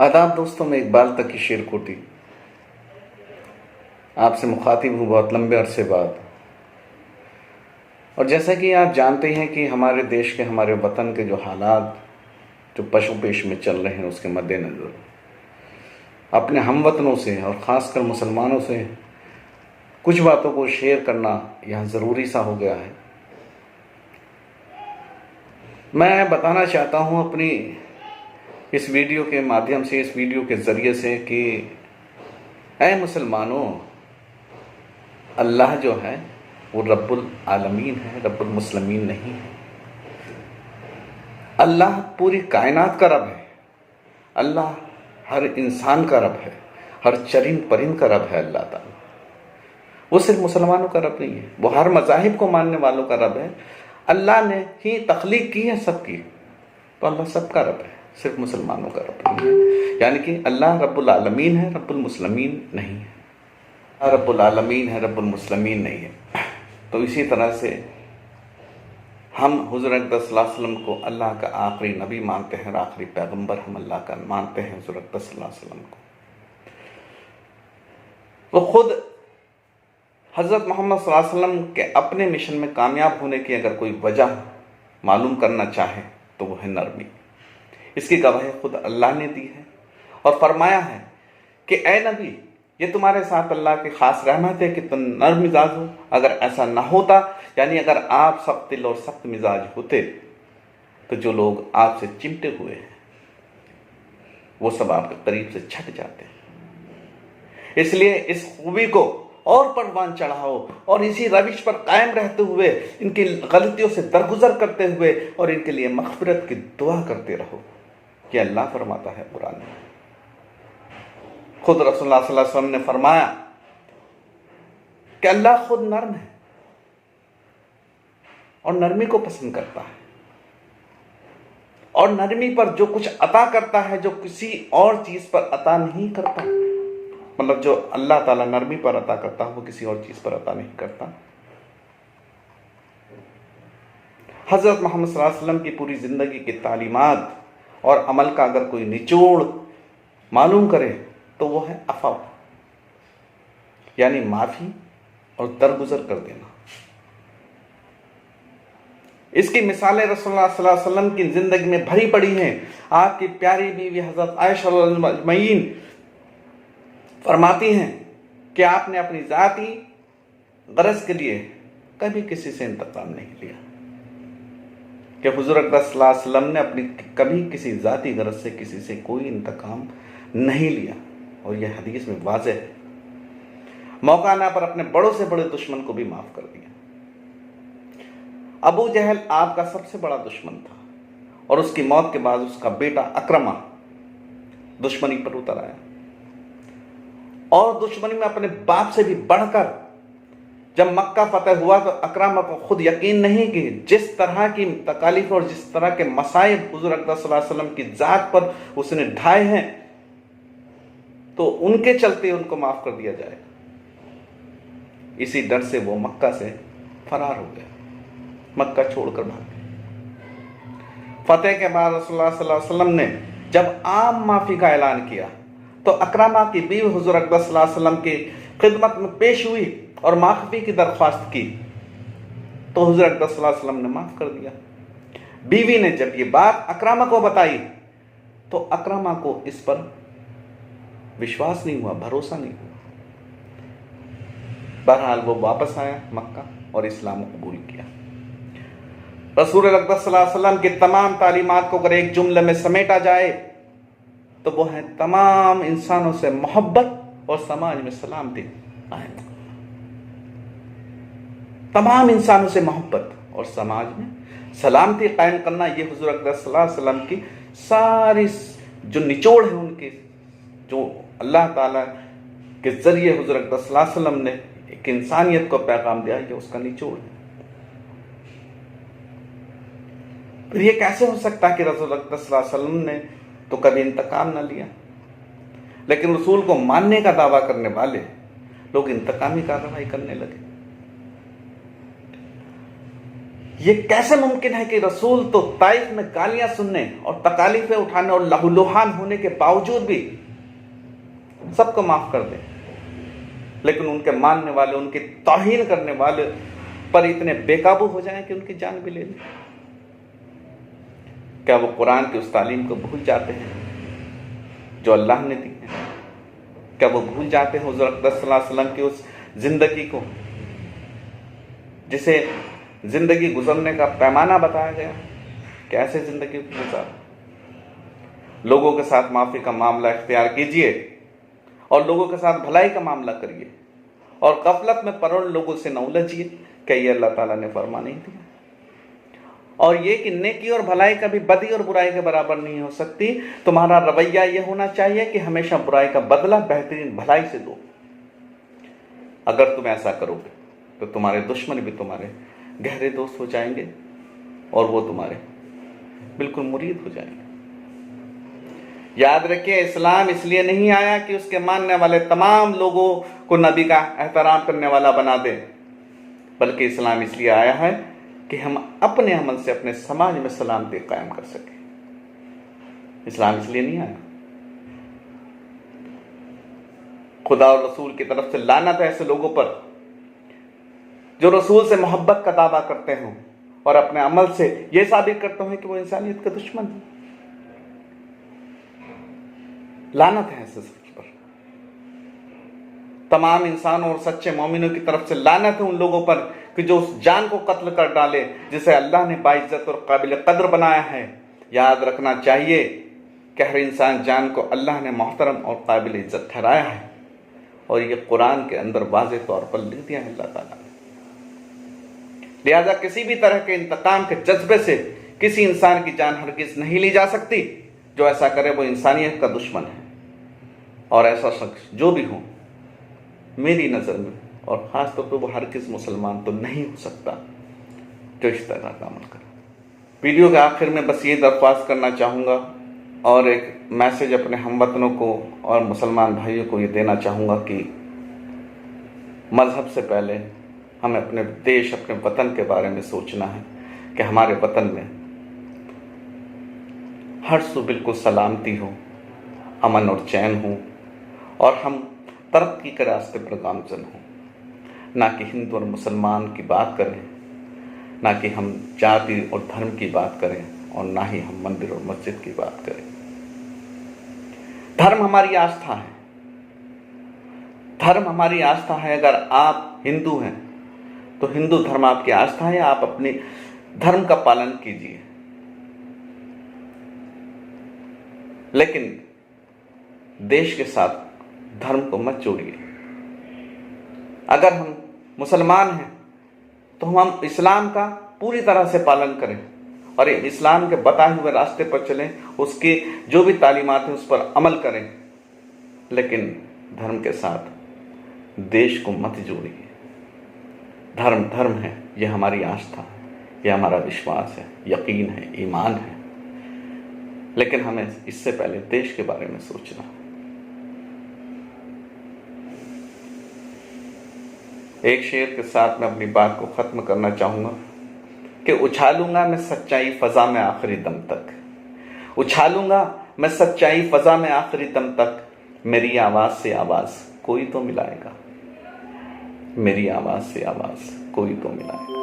آداب دوستوں، میں اقبال تقی شیر کوٹی آپ سے مخاطب ہوں بہت لمبے عرصے بعد۔ اور جیسا کہ آپ جانتے ہیں کہ ہمارے دیش کے، ہمارے وطن کے جو حالات جو پشو پیش میں چل رہے ہیں، اس کے مد نظر اپنے ہم وطنوں سے اور خاص کر مسلمانوں سے کچھ باتوں کو شیئر کرنا یہاں ضروری سا ہو گیا ہے۔ میں بتانا چاہتا ہوں اپنی اس ویڈیو کے مادھیم سے، اس ویڈیو کے ذریعے سے کہ اے مسلمانوں، اللہ جو ہے وہ رب العالمین ہے، رب المسلمین نہیں ہے۔ اللہ پوری کائنات کا رب ہے، اللہ ہر انسان کا رب ہے، ہر چرند پرند کا رب ہے اللہ تعالیٰ۔ وہ صرف مسلمانوں کا رب نہیں ہے، وہ ہر مذاہب کو ماننے والوں کا رب ہے۔ اللہ نے ہی تخلیق کی ہے سب کی، تو اللہ سب کا رب ہے، صرف مسلمانوں کا رب نہیں ہے۔ یعنی کہ اللہ رب العالمین ہے، رب المسلمین نہیں ہے۔ رب العالمین ہے، رب المسلمین نہیں ہے۔ تو اسی طرح سے ہم حضور اقدس صلی اللہ علیہ وسلم کو اللہ کا آخری نبی مانتے ہیں، آخری پیغمبر ہم اللہ کا مانتے ہیں حضور اقدس صلی اللہ علیہ وسلم کو۔ وہ خود حضرت محمد صلی اللہ علیہ وسلم کے اپنے مشن میں کامیاب ہونے کی اگر کوئی وجہ معلوم کرنا چاہے تو وہ ہے نرمی۔ اس کی گواہی خود اللہ نے دی ہے اور فرمایا ہے کہ اے نبی، یہ تمہارے ساتھ اللہ کی خاص رحمت ہے کہ تم نرم مزاج ہو۔ اگر ایسا نہ ہوتا، یعنی اگر آپ سخت دل اور سخت مزاج ہوتے، تو جو لوگ آپ سے چمٹے ہوئے ہیں وہ سب آپ کے قریب سے چھٹ جاتے ہیں۔ اس لیے اس خوبی کو اور پروان چڑھاؤ اور اسی روش پر قائم رہتے ہوئے، ان کی غلطیوں سے درگزر کرتے ہوئے اور ان کے لیے مغفرت کی دعا کرتے رہو۔ یہ اللہ فرماتا ہے قرآن میں۔ خود رسول اللہ صلی اللہ علیہ وسلم نے فرمایا کہ اللہ خود نرم ہے اور نرمی کو پسند کرتا ہے، اور نرمی پر جو کچھ عطا کرتا ہے جو کسی اور چیز پر عطا نہیں کرتا، مطلب جو اللہ تعالیٰ نرمی پر عطا کرتا ہے وہ کسی اور چیز پر عطا نہیں کرتا۔ حضرت محمد صلی اللہ علیہ وسلم کی پوری زندگی کی تعلیمات اور عمل کا اگر کوئی نچوڑ معلوم کرے تو وہ ہے عفو، یعنی معافی اور درگزر کر دینا۔ اس کی مثالیں رسول اللہ صلی اللہ علیہ وسلم کی زندگی میں بھری پڑی ہیں۔ آپ کی پیاری بیوی حضرت عائشہ رضی اللہ عنہا اجمعین فرماتی ہیں کہ آپ نے اپنی ذاتی غرض کے لیے کبھی کسی سے انتقام نہیں لیا، کہ حضور اقدس صلی اللہ علیہ وسلم نے اپنی کبھی کسی ذاتی غرض سے کسی سے کوئی انتقام نہیں لیا، اور یہ حدیث میں واضح ہے۔ موقع آنے پر اپنے بڑوں سے بڑے دشمن کو بھی معاف کر دیا۔ ابو جہل آپ کا سب سے بڑا دشمن تھا، اور اس کی موت کے بعد اس کا بیٹا اکرمہ دشمنی پر اتر آیا، اور دشمنی میں اپنے باپ سے بھی بڑھ کر جب مکہ فتح ہوا تو اکرمہ کو خود یقین نہیں کہ جس طرح کی تکالیف اور جس طرح کے مصائب حضور اقدس صلی اللہ علیہ وسلم کی ذات پر اس نے ڈھائے ہیں، تو ان کے چلتے ان کو معاف کر دیا جائے گا۔ اسی ڈر سے وہ مکہ سے فرار ہو گیا، مکہ چھوڑ کر بھاگ گیا۔ فتح کے بعد رسول اللہ صلی اللہ علیہ وسلم نے جب عام معافی کا اعلان کیا تو اکرمہ کی بیوی حضور اقدس صلی اللہ علیہ وسلم کی خدمت میں پیش ہوئی اور معافی کی درخواست کی، تو حضور اقدس صلی اللہ علیہ وسلم نے معاف کر دیا۔ بیوی نے جب یہ بات اکرمہ کو بتائی تو اکرمہ کو اس پر وشواس نہیں ہوا، بھروسہ نہیں ہوا۔ بہرحال وہ واپس آیا مکہ اور اسلام قبول کیا۔ رسول اقدس صلی اللہ علیہ وسلم کی تمام تعلیمات کو اگر ایک جملے میں سمیٹا جائے تو وہ ہے تمام انسانوں سے محبت اور سماج میں سلامتی قائم کرنا۔ تمام انسانوں سے محبت اور سماج میں سلامتی قائم کرنا، یہ حضور اقدس صلی اللہ علیہ وسلم کی ساری جو نچوڑ ہے، ان کی جو اللہ تعالیٰ کے ذریعے حضور اقدس صلی اللہ علیہ وسلم نے ایک انسانیت کو پیغام دیا، یہ اس کا نچوڑ ہے۔ پھر یہ کیسے ہو سکتا ہے کہ رسول اقدس صلی اللہ علیہ وسلم نے تو کبھی انتقام نہ لیا، لیکن رسول کو ماننے کا دعویٰ کرنے والے لوگ انتقامی کارروائی کرنے لگے؟ یہ کیسے ممکن ہے کہ رسول تو طائف میں گالیاں سننے اور تکالیفیں اٹھانے اور لہولوہان ہونے کے باوجود بھی سب کو معاف کر دیں، لیکن ان کے ماننے والے، ان کی توہین کرنے والے پر اتنے بے قابو ہو جائیں کہ ان کی جان بھی لے لیں؟ کیا وہ قرآن کی اس تعلیم کو بھول جاتے ہیں جو اللہ نے دی ہے؟ کیا وہ بھول جاتے ہیں حضور اقدس صلی اللہ علیہ وسلم کی اس زندگی کو جسے زندگی گزرنے کا پیمانہ بتایا گیا؟ کیسے زندگی گزار؟ لوگوں کے ساتھ معافی کا معاملہ اختیار کیجئے اور لوگوں کے ساتھ بھلائی کا معاملہ کریے، اور غفلت میں پرور لوگوں سے نہ الجھیے کہ یہ اللہ تعالیٰ نے فرما نہیں دیا، اور یہ کہ نیکی اور بھلائی کبھی بدی اور برائی کے برابر نہیں ہو سکتی۔ تمہارا رویہ یہ ہونا چاہیے کہ ہمیشہ برائی کا بدلہ بہترین بھلائی سے دو۔ اگر تم ایسا کرو گے تو تمہارے دشمن بھی تمہارے گہرے دوست ہو جائیں گے اور وہ تمہارے بالکل مرید ہو جائیں گے۔ یاد رکھیے، اسلام اس لیے نہیں آیا کہ اس کے ماننے والے تمام لوگوں کو نبی کا احترام کرنے والا بنا دے، بلکہ اسلام اس لیے آیا ہے کہ ہم اپنے عمل سے اپنے سماج میں سلامتی قائم کر سکیں۔ اسلام اس لیے نہیں آیا۔ خدا اور رسول کی طرف سے لعنت ہے ایسے لوگوں پر جو رسول سے محبت کا دعویٰ کرتے ہوں اور اپنے عمل سے یہ ثابت کرتے ہیں کہ وہ انسانیت کا دشمن ہے۔ لعنت ہے ایسے سب پر۔ تمام انسانوں اور سچے مومنوں کی طرف سے لعنت ہے ان لوگوں پر کہ جو اس جان کو قتل کر ڈالے جسے اللہ نے باعزت اور قابل قدر بنایا ہے۔ یاد رکھنا چاہیے کہ ہر انسان جان کو اللہ نے محترم اور قابل عزت ٹھہرایا ہے، اور یہ قرآن کے اندر واضح طور پر لکھ دیا ہے اللہ تعالیٰ نے۔ لہذا کسی بھی طرح کے انتقام کے جذبے سے کسی انسان کی جان ہرگز نہیں لی جا سکتی۔ جو ایسا کرے وہ انسانیت کا دشمن ہے، اور ایسا شخص جو بھی ہو میری نظر میں، اور خاص طور پہ وہ ہرگز مسلمان تو نہیں ہو سکتا جو اس طرح کا عمل کرے۔ ویڈیو کے آخر میں بس یہ درخواست کرنا چاہوں گا اور ایک میسج اپنے ہم وطنوں کو اور مسلمان بھائیوں کو یہ دینا چاہوں گا کہ مذہب سے پہلے ہمیں اپنے دیش، اپنے وطن کے بارے میں سوچنا ہے کہ ہمارے وطن میں ہر سو بالکل سلامتی ہو، امن اور چین ہو، اور ہم ترقی کے راستے پر گامزن ہوں، نہ کہ ہندو اور مسلمان کی بات کریں، نہ کہ ہم جاتی اور دھرم کی بات کریں، اور نہ ہی ہم مندر اور مسجد کی بات کریں۔ دھرم ہماری آستھا ہے، دھرم ہماری آستھا ہے۔ اگر آپ ہندو ہیں تو ہندو دھرم آپ کی آستھا ہے، آپ اپنے دھرم کا پالن کیجیے، لیکن دیش کے ساتھ دھرم کو مت جوڑیے۔ اگر ہم مسلمان ہیں تو ہم اسلام کا پوری طرح سے پالن کریں اور اسلام کے بتائے ہوئے راستے پر چلیں، اس کی جو بھی تعلیمات ہیں اس پر عمل کریں، لیکن دھرم کے ساتھ دیش کو مت جوڑیے۔ دھرم دھرم ہے، یہ ہماری آستھا ہے، یہ ہمارا وشواس ہے، یقین ہے، ایمان ہے، لیکن ہمیں اس سے پہلے دیش کے بارے میں سوچنا ہے۔ ایک شعر کے ساتھ میں اپنی بات کو ختم کرنا چاہوں گا کہ اچھالوں گا میں سچائی فضا میں آخری دم تک، اچھالوں گا میں سچائی فضا میں آخری دم تک، میری آواز سے آواز کوئی تو ملائے گا، میری آواز سے آواز کوئی تو ملائے گا۔